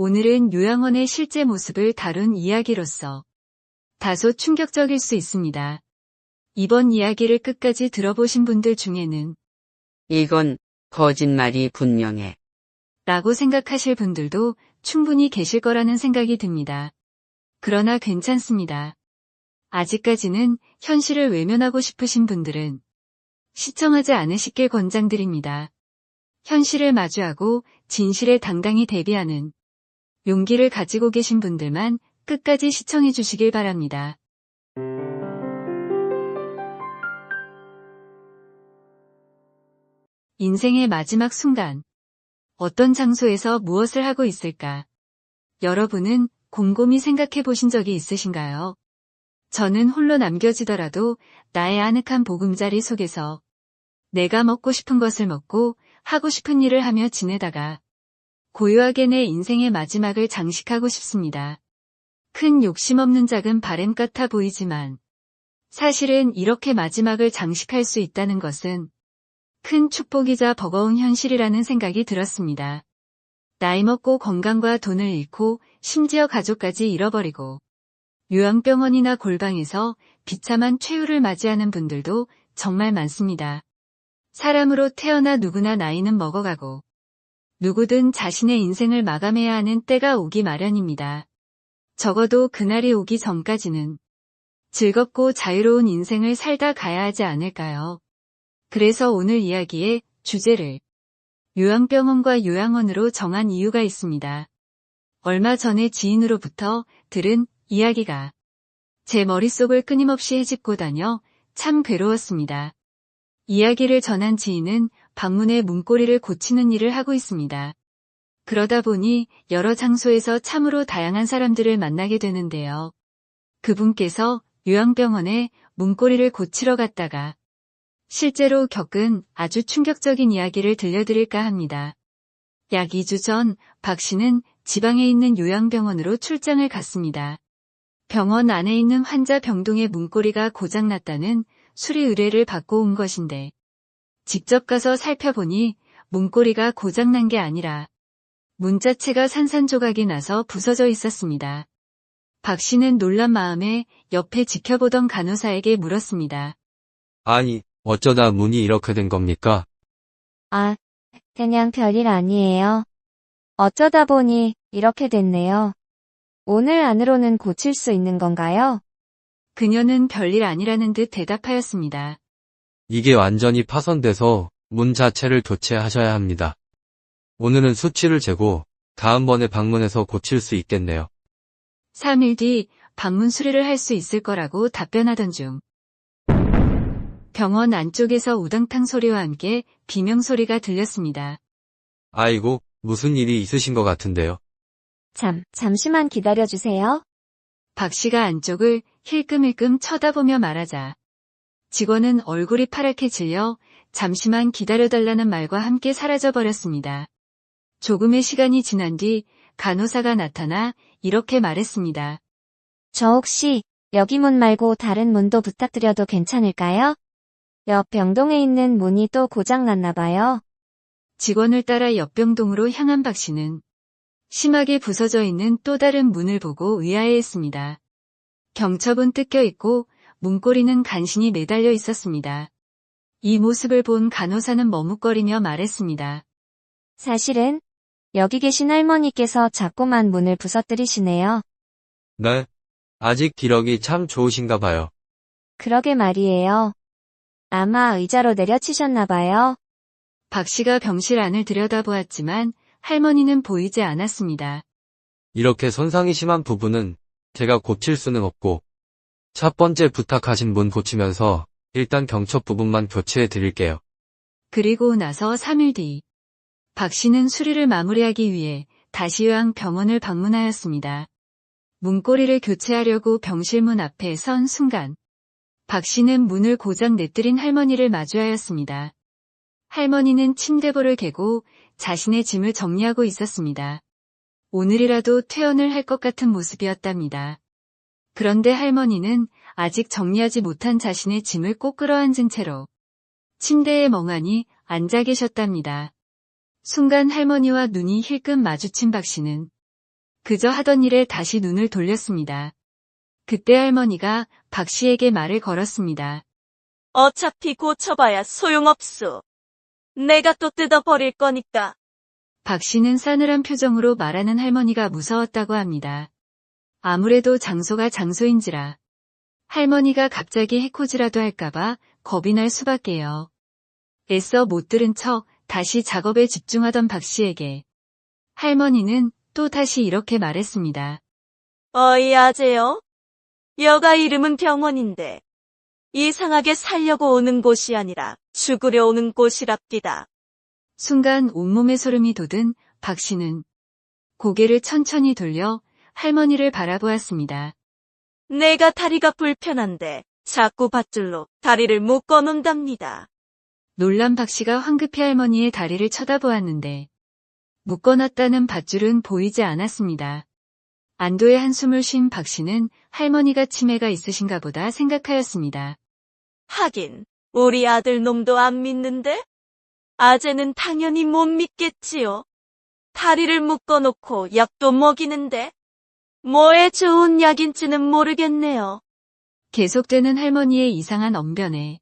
오늘은 요양원의 실제 모습을 다룬 이야기로서 다소 충격적일 수 있습니다. 이번 이야기를 끝까지 들어보신 분들 중에는 이건 거짓말이 분명해. 라고 생각하실 분들도 충분히 계실 거라는 생각이 듭니다. 그러나 괜찮습니다. 아직까지는 현실을 외면하고 싶으신 분들은 시청하지 않으시길 권장드립니다. 현실을 마주하고 진실에 당당히 대비하는 용기를 가지고 계신 분들만 끝까지 시청해 주시길 바랍니다. 인생의 마지막 순간. 어떤 장소에서 무엇을 하고 있을까? 여러분은 곰곰이 생각해 보신 적이 있으신가요? 저는 홀로 남겨지더라도 나의 아늑한 보금자리 속에서 내가 먹고 싶은 것을 먹고 하고 싶은 일을 하며 지내다가 고요하게 내 인생의 마지막을 장식하고 싶습니다. 큰 욕심 없는 작은 바램 같아 보이지만 사실은 이렇게 마지막을 장식할 수 있다는 것은 큰 축복이자 버거운 현실이라는 생각이 들었습니다. 나이 먹고 건강과 돈을 잃고 심지어 가족까지 잃어버리고 요양병원이나 골방에서 비참한 최후를 맞이하는 분들도 정말 많습니다. 사람으로 태어나 누구나 나이는 먹어가고 누구든 자신의 인생을 마감해야 하는 때가 오기 마련입니다. 적어도 그날이 오기 전까지는 즐겁고 자유로운 인생을 살다 가야 하지 않을까요? 그래서 오늘 이야기의 주제를 요양병원과 요양원으로 정한 이유가 있습니다. 얼마 전에 지인으로부터 들은 이야기가 제 머릿속을 끊임없이 헤집고 다녀 참 괴로웠습니다. 이야기를 전한 지인은 방문의 문고리를 고치는 일을 하고 있습니다. 그러다 보니 여러 장소에서 참으로 다양한 사람들을 만나게 되는데요. 그분께서 요양병원에 문고리를 고치러 갔다가 실제로 겪은 아주 충격적인 이야기를 들려드릴까 합니다. 약 2주 전 박 씨는 지방에 있는 요양병원으로 출장을 갔습니다. 병원 안에 있는 환자 병동의 문고리가 고장났다는 수리 의뢰를 받고 온 것인데 직접 가서 살펴보니 문고리가 고장난 게 아니라 문 자체가 산산조각이 나서 부서져 있었습니다. 박 씨는 놀란 마음에 옆에 지켜보던 간호사에게 물었습니다. 아니, 어쩌다 문이 이렇게 된 겁니까? 아, 그냥 별일 아니에요. 어쩌다 보니 이렇게 됐네요. 오늘 안으로는 고칠 수 있는 건가요? 그녀는 별일 아니라는 듯 대답하였습니다. 이게 완전히 파손돼서 문 자체를 교체하셔야 합니다. 오늘은 수치를 재고 다음번에 방문해서 고칠 수 있겠네요. 3일 뒤 방문 수리를 할 수 있을 거라고 답변하던 중 병원 안쪽에서 우당탕 소리와 함께 비명소리가 들렸습니다. 아이고, 무슨 일이 있으신 것 같은데요. 잠시만 기다려주세요. 박 씨가 안쪽을 힐끔힐끔 쳐다보며 말하자 직원은 얼굴이 파랗게 질려 잠시만 기다려달라는 말과 함께 사라져버렸습니다. 조금의 시간이 지난 뒤 간호사가 나타나 이렇게 말했습니다. 저 혹시 여기 문 말고 다른 문도 부탁드려도 괜찮을까요? 옆 병동에 있는 문이 또 고장났나 봐요. 직원을 따라 옆 병동으로 향한 박 씨는 심하게 부서져 있는 또 다른 문을 보고 의아해했습니다. 경첩은 뜯겨 있고 문고리는 간신히 매달려 있었습니다. 이 모습을 본 간호사는 머뭇거리며 말했습니다. 사실은 여기 계신 할머니께서 자꾸만 문을 부서뜨리시네요. 네, 아직 기력이 참 좋으신가 봐요. 그러게 말이에요. 아마 의자로 내려치셨나 봐요. 박 씨가 병실 안을 들여다보았지만 할머니는 보이지 않았습니다. 이렇게 손상이 심한 부분은 제가 고칠 수는 없고 첫 번째 부탁하신 문 고치면서 일단 경첩 부분만 교체해 드릴게요. 그리고 나서 3일 뒤 박 씨는 수리를 마무리하기 위해 다시 요양병원을 방문하였습니다. 문고리를 교체하려고 병실 문 앞에 선 순간 박 씨는 문을 고장 내뜨린 할머니를 마주하였습니다. 할머니는 침대볼을 개고 자신의 짐을 정리하고 있었습니다. 오늘이라도 퇴원을 할 것 같은 모습이었답니다. 그런데 할머니는 아직 정리하지 못한 자신의 짐을 꼭 끌어안은 채로 침대에 멍하니 앉아 계셨답니다. 순간 할머니와 눈이 힐끔 마주친 박 씨는 그저 하던 일에 다시 눈을 돌렸습니다. 그때 할머니가 박 씨에게 말을 걸었습니다. 어차피 고쳐봐야 소용없소. 내가 또 뜯어버릴 거니까. 박 씨는 싸늘한 표정으로 말하는 할머니가 무서웠다고 합니다. 아무래도 장소가 장소인지라 할머니가 갑자기 해코지라도 할까봐 겁이 날 수밖에요. 애써 못 들은 척 다시 작업에 집중하던 박 씨에게 할머니는 또 다시 이렇게 말했습니다. 어이 아재요. 여가 이름은 병원인데 이상하게 살려고 오는 곳이 아니라 죽으려 오는 곳이랍디다. 순간 온몸에 소름이 돋은 박 씨는 고개를 천천히 돌려 할머니를 바라보았습니다. 내가 다리가 불편한데 자꾸 밧줄로 다리를 묶어 놓는답니다. 놀란 박 씨가 황급히 할머니의 다리를 쳐다보았는데 묶어놨다는 밧줄은 보이지 않았습니다. 안도의 한숨을 쉰 박 씨는 할머니가 치매가 있으신가 보다 생각하였습니다. 하긴 우리 아들 놈도 안 믿는데? 아재는 당연히 못 믿겠지요. 다리를 묶어놓고 약도 먹이는데 뭐에 좋은 약인지는 모르겠네요. 계속되는 할머니의 이상한 언변에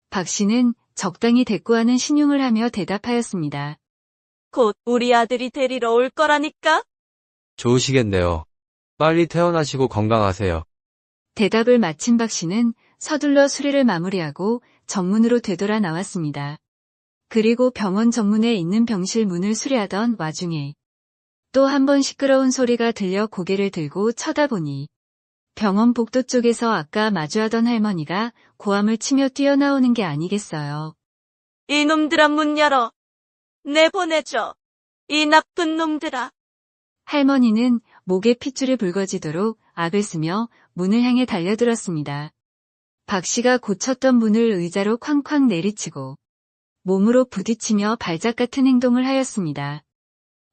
박 씨는 적당히 대꾸하는 신용을 하며 대답하였습니다. 곧 우리 아들이 데리러 올 거라니까? 좋으시겠네요. 빨리 퇴원하시고 건강하세요. 대답을 마친 박 씨는 서둘러 수리를 마무리하고 정문으로 되돌아 나왔습니다. 그리고 병원 정문에 있는 병실 문을 수리하던 와중에 또 한 번 시끄러운 소리가 들려 고개를 들고 쳐다보니 병원 복도 쪽에서 아까 마주하던 할머니가 고함을 치며 뛰어나오는 게 아니겠어요. 이놈들아 문 열어. 내보내줘. 이 나쁜 놈들아. 할머니는 목에 핏줄이 붉어지도록 악을 쓰며 문을 향해 달려들었습니다. 박 씨가 고쳤던 문을 의자로 쾅쾅 내리치고 몸으로 부딪히며 발작 같은 행동을 하였습니다.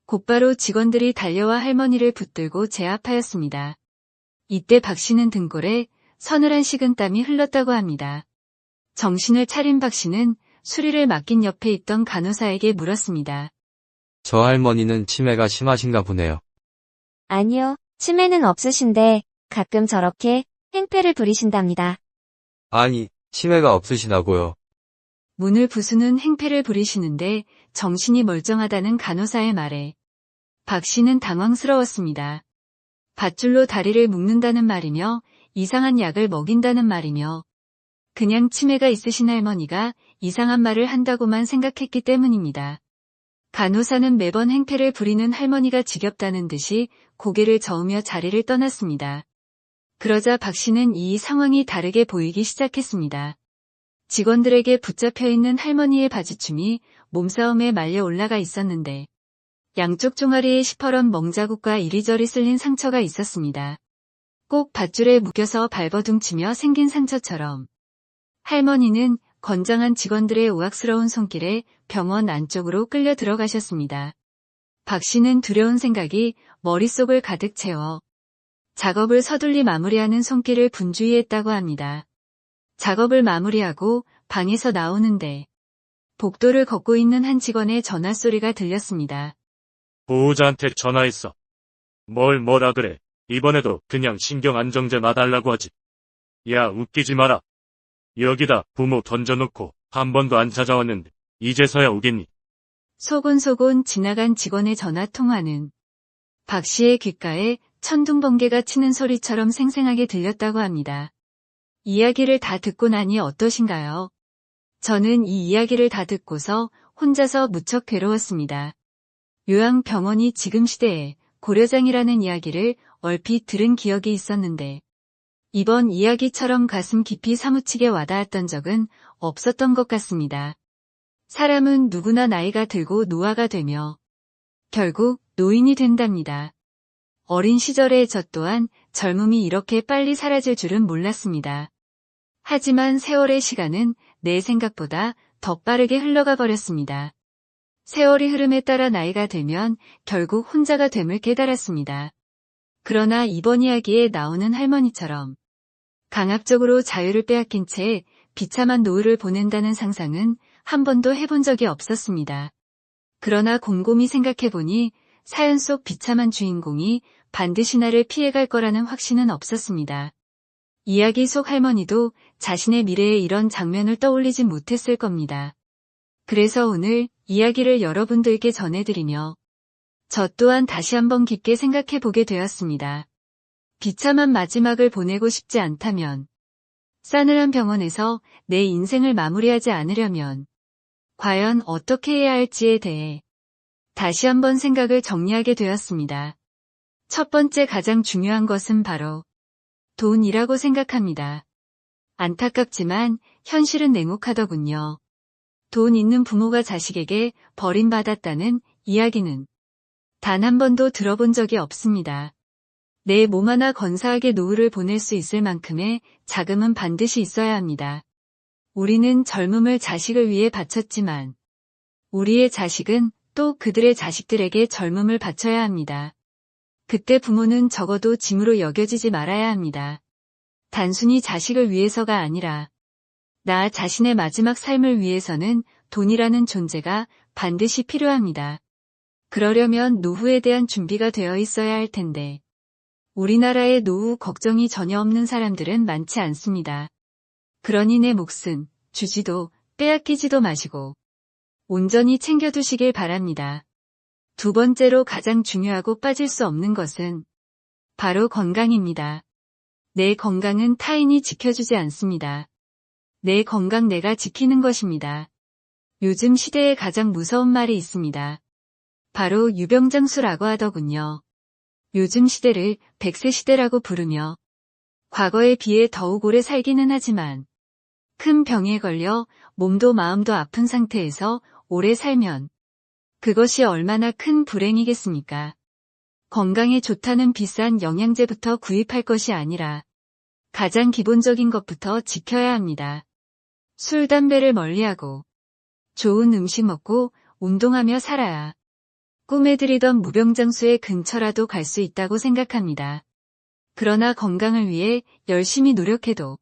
곧바로 직원들이 달려와 할머니를 붙들고 제압하였습니다. 이때 박 씨는 등골에 서늘한 식은땀이 흘렀다고 합니다. 정신을 차린 박 씨는 수리를 맡긴 옆에 있던 간호사에게 물었습니다. 저 할머니는 치매가 심하신가 보네요. 아니요, 치매는 없으신데 가끔 저렇게 행패를 부리신답니다. 아니, 치매가 없으시다고요. 문을 부수는 행패를 부리시는데 정신이 멀쩡하다는 간호사의 말에 박 씨는 당황스러웠습니다. 밧줄로 다리를 묶는다는 말이며 이상한 약을 먹인다는 말이며 그냥 치매가 있으신 할머니가 이상한 말을 한다고만 생각했기 때문입니다. 간호사는 매번 행패를 부리는 할머니가 지겹다는 듯이 고개를 저으며 자리를 떠났습니다. 그러자 박 씨는 이 상황이 다르게 보이기 시작했습니다. 직원들에게 붙잡혀 있는 할머니의 바지춤이 몸싸움에 말려 올라가 있었는데 양쪽 종아리에 시퍼런 멍자국과 이리저리 쓸린 상처가 있었습니다. 꼭 밧줄에 묶여서 발버둥치며 생긴 상처처럼 할머니는 건장한 직원들의 우악스러운 손길에 병원 안쪽으로 끌려 들어가셨습니다. 박 씨는 두려운 생각이 머릿속을 가득 채워 작업을 서둘리 마무리하는 손길을 분주히 했다고 합니다. 작업을 마무리하고 방에서 나오는데 복도를 걷고 있는 한 직원의 전화 소리가 들렸습니다. 보호자한테 전화했어. 뭐라 그래. 이번에도 그냥 신경안정제 놔달라고 하지. 야, 웃기지 마라. 여기다 부모 던져놓고 한 번도 안 찾아왔는데 이제서야 오겠니? 소곤소곤 지나간 직원의 전화 통화는 박 씨의 귓가에 천둥번개가 치는 소리처럼 생생하게 들렸다고 합니다. 이야기를 다 듣고 나니 어떠신가요? 저는 이 이야기를 다 듣고서 혼자서 무척 괴로웠습니다. 요양병원이 지금 시대에 고려장이라는 이야기를 얼핏 들은 기억이 있었는데 이번 이야기처럼 가슴 깊이 사무치게 와닿았던 적은 없었던 것 같습니다. 사람은 누구나 나이가 들고 노화가 되며 결국 노인이 된답니다. 어린 시절의 저 또한 젊음이 이렇게 빨리 사라질 줄은 몰랐습니다. 하지만 세월의 시간은 내 생각보다 더 빠르게 흘러가 버렸습니다. 세월이 흐름에 따라 나이가 들면 결국 혼자가 됨을 깨달았습니다. 그러나 이번 이야기에 나오는 할머니처럼 강압적으로 자유를 빼앗긴 채 비참한 노후를 보낸다는 상상은 한 번도 해본 적이 없었습니다. 그러나 곰곰이 생각해보니 사연 속 비참한 주인공이 반드시 나를 피해갈 거라는 확신은 없었습니다. 이야기 속 할머니도 자신의 미래에 이런 장면을 떠올리지 못했을 겁니다. 그래서 오늘 이야기를 여러분들께 전해드리며 저 또한 다시 한번 깊게 생각해 보게 되었습니다. 비참한 마지막을 보내고 싶지 않다면, 싸늘한 병원에서 내 인생을 마무리하지 않으려면 과연 어떻게 해야 할지에 대해 다시 한번 생각을 정리하게 되었습니다. 첫 번째 가장 중요한 것은 바로 돈이라고 생각합니다. 안타깝지만 현실은 냉혹하더군요. 돈 있는 부모가 자식에게 버림받았다는 이야기는 단 한 번도 들어본 적이 없습니다. 내 몸 하나 건사하게 노후를 보낼 수 있을 만큼의 자금은 반드시 있어야 합니다. 우리는 젊음을 자식을 위해 바쳤지만 우리의 자식은 또 그들의 자식들에게 젊음을 바쳐야 합니다. 그때 부모는 적어도 짐으로 여겨지지 말아야 합니다. 단순히 자식을 위해서가 아니라 나 자신의 마지막 삶을 위해서는 돈이라는 존재가 반드시 필요합니다. 그러려면 노후에 대한 준비가 되어 있어야 할 텐데 우리나라에 노후 걱정이 전혀 없는 사람들은 많지 않습니다. 그러니 내 몫은 주지도 빼앗기지도 마시고 온전히 챙겨두시길 바랍니다. 두 번째로 가장 중요하고 빠질 수 없는 것은 바로 건강입니다. 내 건강은 타인이 지켜주지 않습니다. 내 건강 내가 지키는 것입니다. 요즘 시대에 가장 무서운 말이 있습니다. 바로 유병장수라고 하더군요. 요즘 시대를 100세 시대라고 부르며 과거에 비해 더욱 오래 살기는 하지만 큰 병에 걸려 몸도 마음도 아픈 상태에서 오래 살면 그것이 얼마나 큰 불행이겠습니까? 건강에 좋다는 비싼 영양제부터 구입할 것이 아니라 가장 기본적인 것부터 지켜야 합니다. 술, 담배를 멀리하고 좋은 음식 먹고 운동하며 살아야 꿈에 들이던 무병장수의 근처라도 갈 수 있다고 생각합니다. 그러나 건강을 위해 열심히 노력해도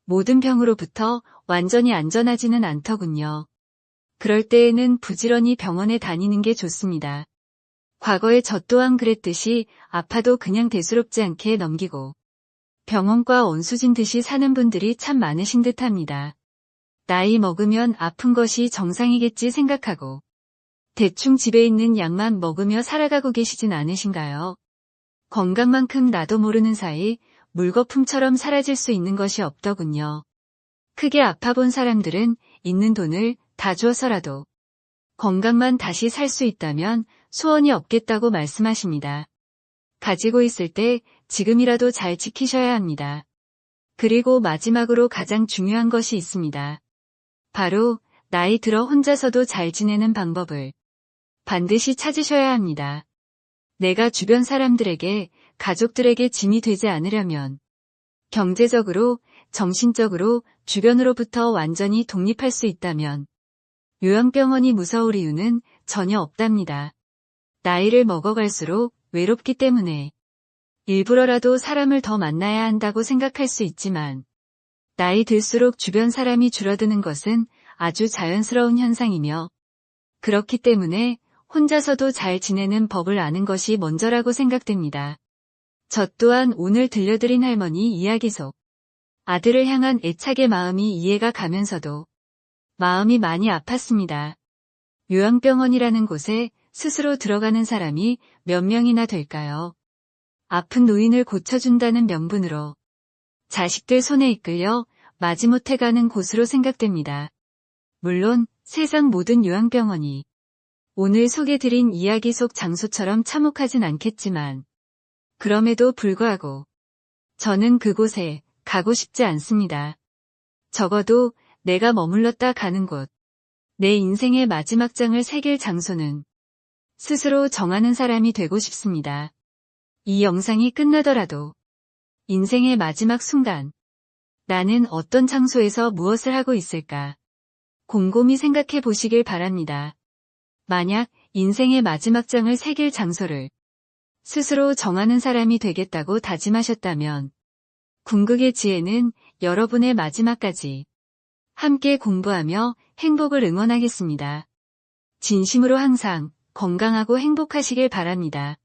모든 병으로부터 완전히 안전하지는 않더군요. 그럴 때에는 부지런히 병원에 다니는 게 좋습니다. 과거에 저 또한 그랬듯이 아파도 그냥 대수롭지 않게 넘기고 병원과 원수진 듯이 사는 분들이 참 많으신 듯합니다. 나이 먹으면 아픈 것이 정상이겠지 생각하고 대충 집에 있는 약만 먹으며 살아가고 계시진 않으신가요? 건강만큼 나도 모르는 사이 물거품처럼 사라질 수 있는 것이 없더군요. 크게 아파본 사람들은 있는 돈을 다 주어서라도 건강만 다시 살 수 있다면 소원이 없겠다고 말씀하십니다. 가지고 있을 때 지금이라도 잘 지키셔야 합니다. 그리고 마지막으로 가장 중요한 것이 있습니다. 바로 나이 들어 혼자서도 잘 지내는 방법을 반드시 찾으셔야 합니다. 내가 주변 사람들에게, 가족들에게 짐이 되지 않으려면 경제적으로, 정신적으로 주변으로부터 완전히 독립할 수 있다면 요양병원이 무서울 이유는 전혀 없답니다. 나이를 먹어갈수록 외롭기 때문에 일부러라도 사람을 더 만나야 한다고 생각할 수 있지만 나이 들수록 주변 사람이 줄어드는 것은 아주 자연스러운 현상이며 그렇기 때문에 혼자서도 잘 지내는 법을 아는 것이 먼저라고 생각됩니다. 저 또한 오늘 들려드린 할머니 이야기 속 아들을 향한 애착의 마음이 이해가 가면서도 마음이 많이 아팠습니다. 요양병원이라는 곳에 스스로 들어가는 사람이 몇 명이나 될까요? 아픈 노인을 고쳐준다는 명분으로 자식들 손에 이끌려 마지못해 가는 곳으로 생각됩니다. 물론 세상 모든 요양병원이 오늘 소개드린 이야기 속 장소처럼 참혹하진 않겠지만 그럼에도 불구하고 저는 그곳에 가고 싶지 않습니다. 적어도 내가 머물렀다 가는 곳, 내 인생의 마지막 장을 새길 장소는 스스로 정하는 사람이 되고 싶습니다. 이 영상이 끝나더라도 인생의 마지막 순간, 나는 어떤 장소에서 무엇을 하고 있을까? 곰곰이 생각해 보시길 바랍니다. 만약 인생의 마지막 장을 새길 장소를 스스로 정하는 사람이 되겠다고 다짐하셨다면 궁극의 지혜는 여러분의 마지막까지 함께 공부하며 행복을 응원하겠습니다. 진심으로 항상 건강하고 행복하시길 바랍니다.